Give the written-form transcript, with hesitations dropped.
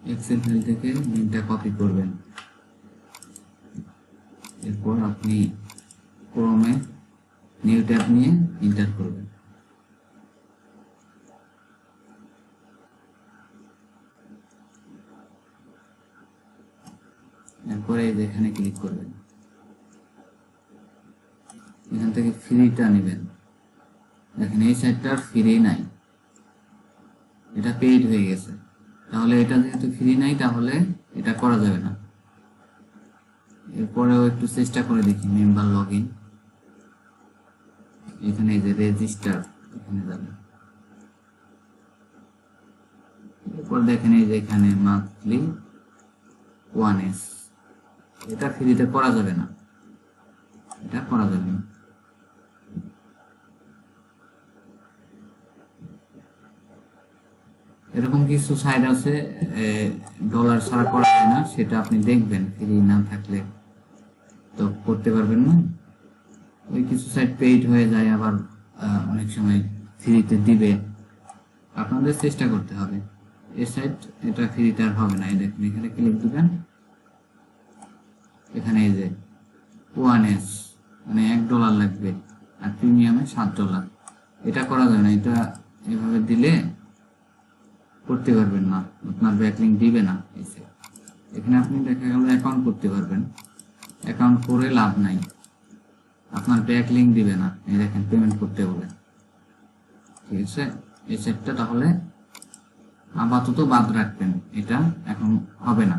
Excel file থেকে লিঙ্কটা copy করবেন, এরপর আপনি ক্রোমে নিউ ট্যাব নিয়ে এন্টার করবেন। এরপরে এখানে ক্লিক করবেন, এখান থেকে ফ্রিটা নেবেন। দেখেন এই সাইটটা ফ্রি নাই, এটা পেইড হয়ে গেছে। তাহলে এটা যেহেতু ফ্রি নাই তাহলে এটা করা যাবে না। এরপরেও একটু চেষ্টা করে দেখি মেম্বার লগইন, এখানে এই যে রেজিস্টার এখানে যাবেন। এরপর দেখেন এই যে এখানে মান্থলি 1s, এটা ফ্রিতে করা যাবে না, এটা করা যাবে না। এরকম কিছু সাইট আছে ডলার ছাড়া করা যায় না, সেটা আপনি দেখবেন। ফ্রি না থাকলে তো করতে পারবেন না। ওই কিছু সাইট পেইড হয়ে যায়, আবার অনেক সময় ফ্রিতে দিবে, আপনাদের চেষ্টা করতে হবে। এই সাইট এটা ফ্রিতে আর হবে না। এই দেখুন এখানে ক্লিক দিবেন, এখানে এই যে 1s মানে $1 লাগবে, আর প্রিমিয়ামে $7। এটা করা যায় না, এটা এভাবে দিলে করতে পারবেন না, আপনার ব্যাকলিঙ্ক দিবে না। এখানে আপনি দেখা গেল অ্যাকাউন্ট করতে পারবেন, অ্যাকাউন্ট করে লাভ নাই, আপনার ব্যাকলিঙ্ক দিবে না। এই দেখেন পেমেন্ট করতে বলে, ঠিক আছে। এই সেটটা তাহলে আপাতত বাদ রাখবেন, এটা এখন হবে না।